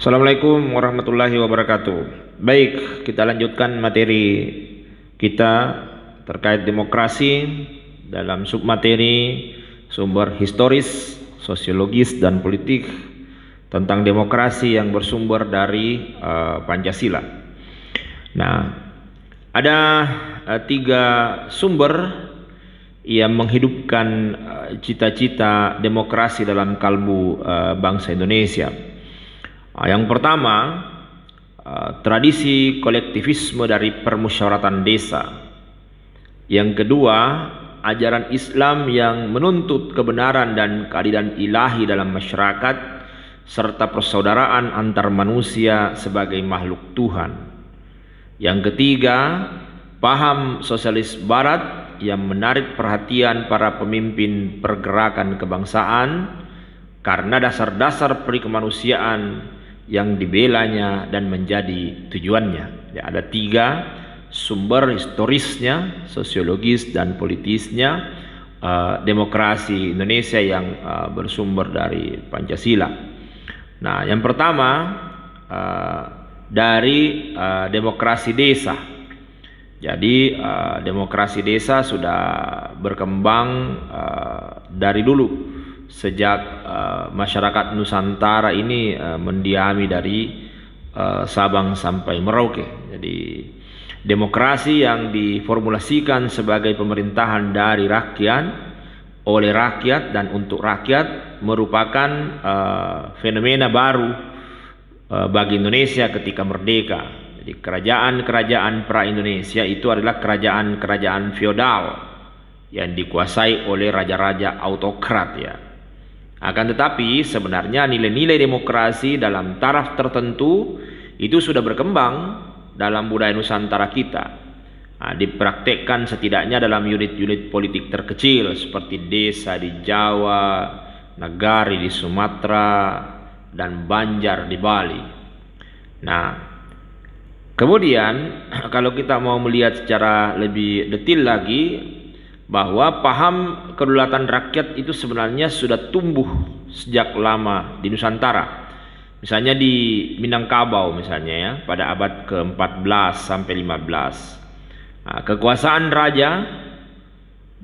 Assalamualaikum warahmatullahi wabarakatuh. Baik, kita lanjutkan materi kita terkait demokrasi dalam submateri sumber historis, sosiologis, dan politik tentang demokrasi yang bersumber dari Pancasila. Nah, ada tiga sumber yang menghidupkan cita-cita demokrasi dalam kalbu bangsa Indonesia. Yang pertama, tradisi kolektivisme dari permusyawaratan desa. Yang kedua, ajaran Islam yang menuntut kebenaran dan keadilan ilahi dalam masyarakat serta persaudaraan antar manusia sebagai makhluk Tuhan. Yang ketiga, paham sosialis barat yang menarik perhatian para pemimpin pergerakan kebangsaan karena dasar-dasar perikemanusiaan yang dibelanya dan menjadi tujuannya. Ya, ada tiga sumber historisnya, sosiologis, dan politisnya demokrasi Indonesia yang bersumber dari Pancasila. Nah, yang pertama dari demokrasi desa. Jadi demokrasi desa sudah berkembang dari dulu. Sejak masyarakat Nusantara ini mendiami dari Sabang sampai Merauke. Jadi demokrasi yang diformulasikan sebagai pemerintahan dari rakyat, oleh rakyat, dan untuk rakyat merupakan fenomena baru bagi Indonesia ketika merdeka. Jadi kerajaan-kerajaan pra-Indonesia itu adalah kerajaan-kerajaan feodal yang dikuasai oleh raja-raja autokrat, ya. Akan tetapi sebenarnya nilai-nilai demokrasi dalam taraf tertentu itu sudah berkembang dalam budaya Nusantara kita. Dipraktekkan setidaknya dalam unit-unit politik terkecil seperti desa di Jawa, nagari di Sumatera, dan Banjar di Bali. Nah, kemudian kalau kita mau melihat secara lebih detail lagi, bahwa paham kedaulatan rakyat itu sebenarnya sudah tumbuh sejak lama di Nusantara. Misalnya di Minangkabau misalnya, ya, pada abad ke-14 sampai 15. Kekuasaan raja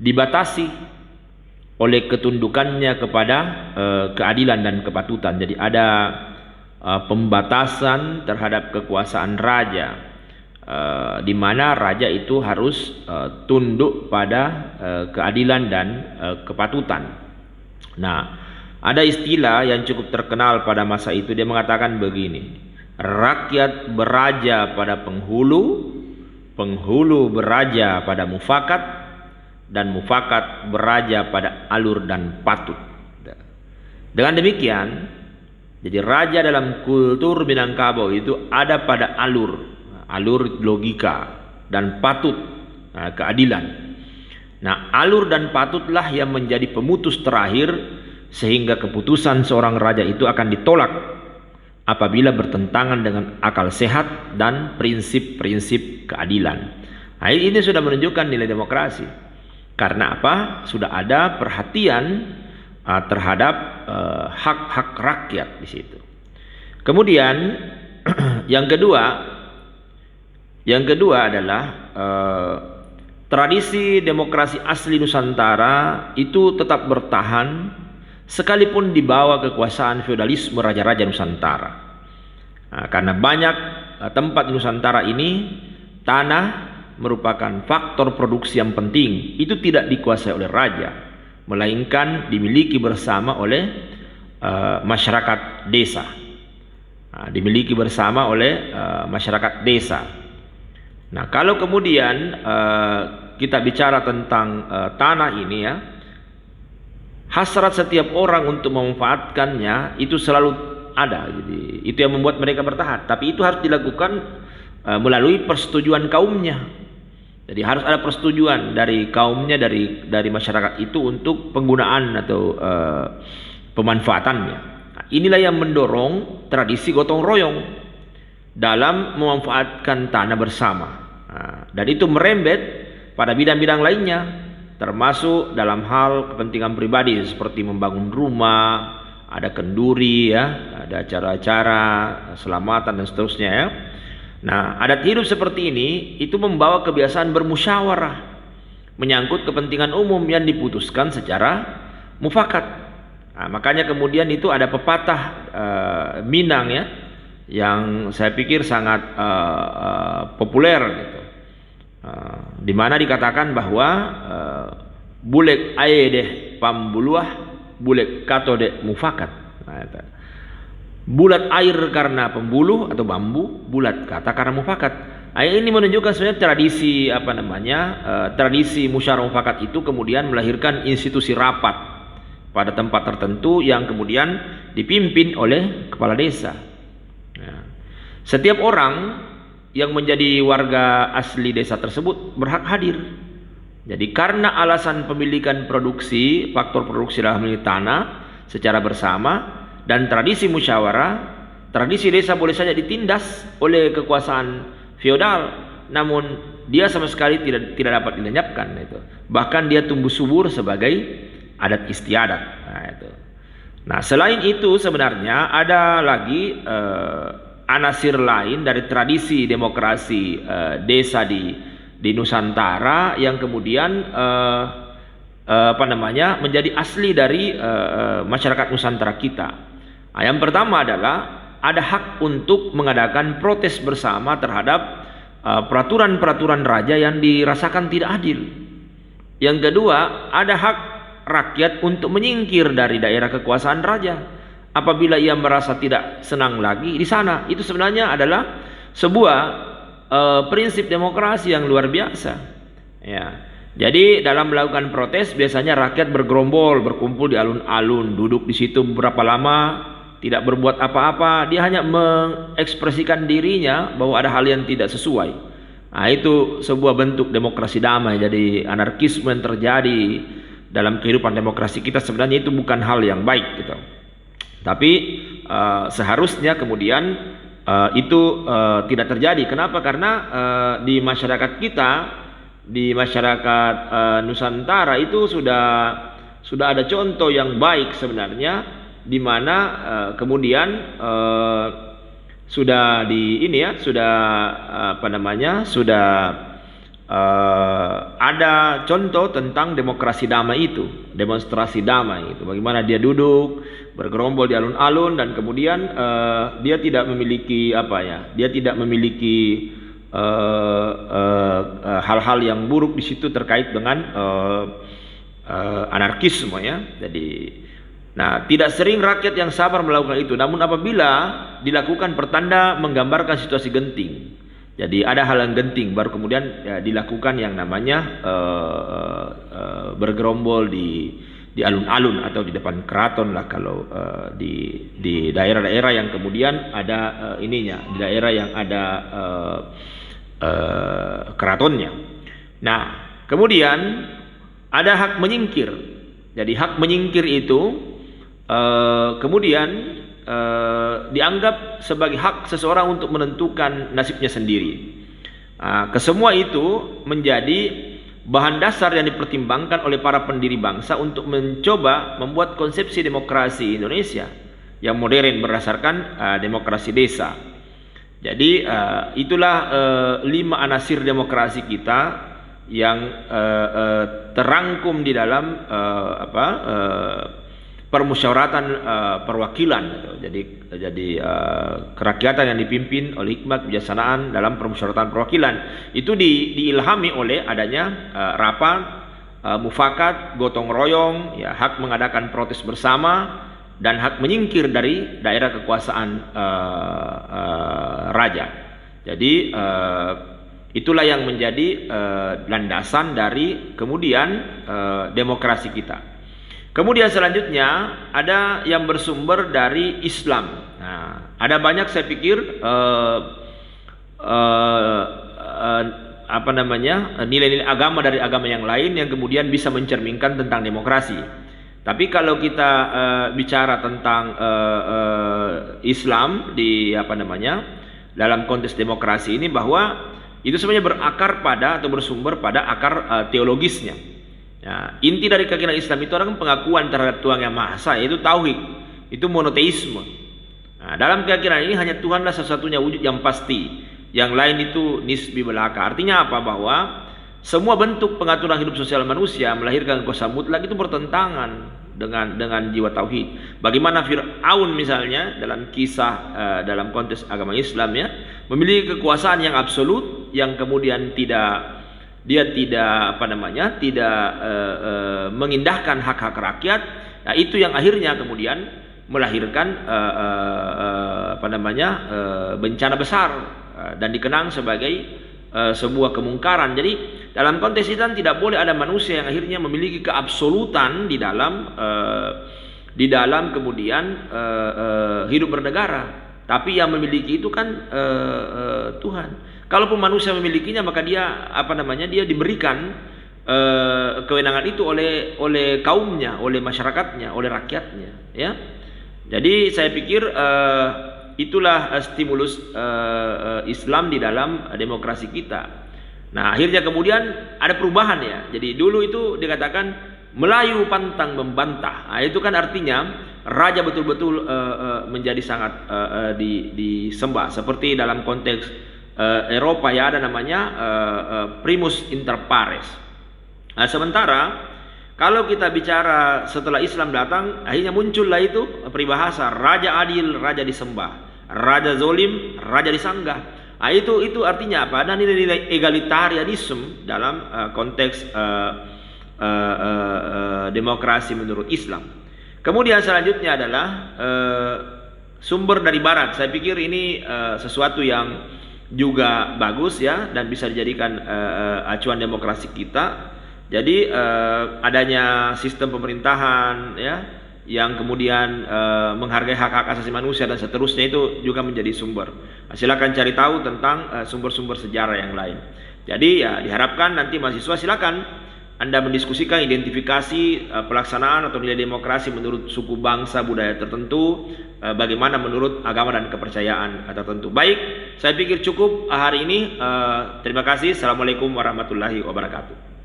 dibatasi oleh ketundukannya kepada keadilan dan kepatutan. Jadi ada pembatasan terhadap kekuasaan raja, di mana raja itu harus tunduk pada keadilan dan kepatutan. Nah, ada istilah yang cukup terkenal pada masa itu. Dia mengatakan begini: rakyat beraja pada penghulu, penghulu beraja pada mufakat, dan mufakat beraja pada alur dan patut. Dengan demikian, jadi raja dalam kultur Minangkabau itu ada pada alur logika dan patut, keadilan. Nah, alur dan patutlah yang menjadi pemutus terakhir sehingga keputusan seorang raja itu akan ditolak apabila bertentangan dengan akal sehat dan prinsip-prinsip keadilan. Nah, ini sudah menunjukkan nilai demokrasi. Karena apa? Sudah ada perhatian terhadap hak-hak rakyat di situ. Kemudian yang kedua adalah tradisi demokrasi asli Nusantara itu tetap bertahan sekalipun di bawah kekuasaan feodalisme raja-raja Nusantara. Karena banyak tempat di Nusantara ini tanah merupakan faktor produksi yang penting. Itu tidak dikuasai oleh raja, melainkan dimiliki bersama oleh masyarakat desa. Dimiliki bersama oleh masyarakat desa. Nah, kalau kemudian kita bicara tentang tanah ini, ya, hasrat setiap orang untuk memanfaatkannya itu selalu ada. Jadi itu yang membuat mereka bertahan. Tapi itu harus dilakukan melalui persetujuan kaumnya. Jadi harus ada persetujuan dari kaumnya, dari masyarakat itu untuk penggunaan atau pemanfaatannya. Nah, inilah yang mendorong tradisi gotong royong dalam memanfaatkan tanah bersama. Dan itu merembet pada bidang-bidang lainnya, termasuk dalam hal kepentingan pribadi seperti membangun rumah, ada kenduri, ya, ada acara-acara selamatan dan seterusnya ya. Nah, adat hidup seperti ini itu membawa kebiasaan bermusyawarah menyangkut kepentingan umum yang diputuskan secara mufakat. Nah, makanya kemudian itu ada pepatah Minang ya, yang saya pikir sangat populer gitu. Di mana dikatakan bahwa bulek aye deh pambuluah, bulek kato deh mufakat. Nah, bulat air karena pembuluh atau bambu, bulat kata karena mufakat. Ini menunjukkan sebenarnya tradisi musyawarah mufakat itu kemudian melahirkan institusi rapat pada tempat tertentu yang kemudian dipimpin oleh kepala desa. Nah, setiap orang yang menjadi warga asli desa tersebut berhak hadir. Jadi karena alasan pemilikan produksi, faktor produksi dalam milik tanah secara bersama dan tradisi musyawarah, tradisi desa boleh saja ditindas oleh kekuasaan feodal, namun dia sama sekali tidak dapat dilenyapkan itu. Bahkan dia tumbuh subur sebagai adat istiadat. Nah, selain itu sebenarnya ada lagi anasir lain dari tradisi demokrasi desa di Nusantara yang kemudian menjadi asli dari masyarakat Nusantara kita. Nah, yang pertama adalah ada hak untuk mengadakan protes bersama terhadap peraturan-peraturan raja yang dirasakan tidak adil. Yang kedua, ada hak rakyat untuk menyingkir dari daerah kekuasaan raja apabila ia merasa tidak senang lagi di sana. Itu sebenarnya adalah sebuah prinsip demokrasi yang luar biasa. Ya. Jadi dalam melakukan protes biasanya rakyat bergerombol, berkumpul di alun-alun, duduk di situ beberapa lama, tidak berbuat apa-apa, dia hanya mengekspresikan dirinya bahwa ada hal yang tidak sesuai. Nah, itu sebuah bentuk demokrasi damai. Jadi anarkisme yang terjadi dalam kehidupan demokrasi kita sebenarnya itu bukan hal yang baik gitu. Tapi seharusnya kemudian itu tidak terjadi. Kenapa? Karena di masyarakat kita, di masyarakat Nusantara itu sudah ada contoh yang baik sebenarnya, di mana kemudian sudah ada contoh tentang demokrasi damai itu, demonstrasi damai itu, bagaimana dia duduk bergerombol di alun-alun dan kemudian dia tidak memiliki hal-hal yang buruk di situ terkait dengan anarkisme ya. Nah, tidak sering rakyat yang sabar melakukan itu, namun apabila dilakukan pertanda menggambarkan situasi genting. Jadi ada hal yang genting, baru kemudian dilakukan yang namanya bergerombol di alun-alun atau di depan keraton lah kalau di daerah-daerah yang kemudian ada di daerah yang ada keratonnya. Nah, kemudian ada hak menyingkir. Jadi hak menyingkir itu kemudian dianggap sebagai hak seseorang untuk menentukan nasibnya sendiri. Kesemua itu menjadi bahan dasar yang dipertimbangkan oleh para pendiri bangsa untuk mencoba membuat konsepsi demokrasi Indonesia yang modern berdasarkan demokrasi desa. Jadi itulah 5 anasir demokrasi kita yang terangkum di dalam permusyawaratan perwakilan gitu. Jadi kerakyatan yang dipimpin oleh hikmat kebijaksanaan dalam permusyawaratan perwakilan itu diilhami oleh adanya rapat, mufakat, gotong royong, ya, hak mengadakan protes bersama dan hak menyingkir dari daerah kekuasaan raja. Jadi itulah yang menjadi landasan dari kemudian demokrasi kita. Kemudian selanjutnya ada yang bersumber dari Islam. Nah, ada banyak saya pikir nilai-nilai agama dari agama yang lain yang kemudian bisa mencerminkan tentang demokrasi. Tapi kalau kita bicara tentang Islam dalam konteks demokrasi ini, bahwa itu sebenarnya berakar pada atau bersumber pada akar teologisnya. Ya, inti dari keyakinan Islam itu adalah pengakuan terhadap Tuhan Yang Maha Esa, yaitu tauhid, itu monoteisme. Nah, dalam keyakinan ini hanya Tuhanlah satu-satunya wujud yang pasti. Yang lain itu nisbi belaka. Artinya apa? Bahwa semua bentuk pengaturan hidup sosial manusia melahirkan kuasa mutlak itu bertentangan dengan jiwa tauhid. Bagaimana Fir'aun misalnya dalam kisah dalam konteks agama Islam ya, memiliki kekuasaan yang absolut yang kemudian tidak mengindahkan hak-hak rakyat. Nah, itu yang akhirnya kemudian melahirkan bencana besar dan dikenang sebagai sebuah kemungkaran. Jadi dalam konteks Islam tidak boleh ada manusia yang akhirnya memiliki keabsolutan di dalam kemudian hidup bernegara. Tapi yang memiliki itu kan Tuhan. Kalaupun manusia memilikinya, maka dia dia diberikan kewenangan itu oleh kaumnya, oleh masyarakatnya, oleh rakyatnya, ya. Jadi saya pikir itulah stimulus Islam di dalam demokrasi kita. Nah, akhirnya kemudian ada perubahan ya. Jadi dulu itu dikatakan Melayu pantang membantah. Nah, itu kan artinya raja betul-betul menjadi sangat disembah. Seperti dalam konteks Eropa ya, ada namanya primus inter pares. Nah, sementara kalau kita bicara setelah Islam datang, akhirnya muncullah itu peribahasa raja adil, raja disembah, raja zolim, raja disanggah. Nah, itu artinya apa? Ada nilai-nilai egalitarianisme dalam konteks demokrasi menurut Islam. Kemudian selanjutnya adalah sumber dari Barat. Saya pikir ini sesuatu yang juga bagus ya, dan bisa dijadikan acuan demokrasi kita. Jadi adanya sistem pemerintahan ya yang kemudian menghargai hak-hak asasi manusia dan seterusnya itu juga menjadi sumber. Silakan cari tahu tentang sumber-sumber sejarah yang lain. Jadi ya diharapkan nanti mahasiswa silakan Anda mendiskusikan identifikasi pelaksanaan atau nilai demokrasi menurut suku bangsa budaya tertentu, bagaimana menurut agama dan kepercayaan tertentu. Baik, saya pikir cukup hari ini. Terima kasih. Assalamualaikum warahmatullahi wabarakatuh.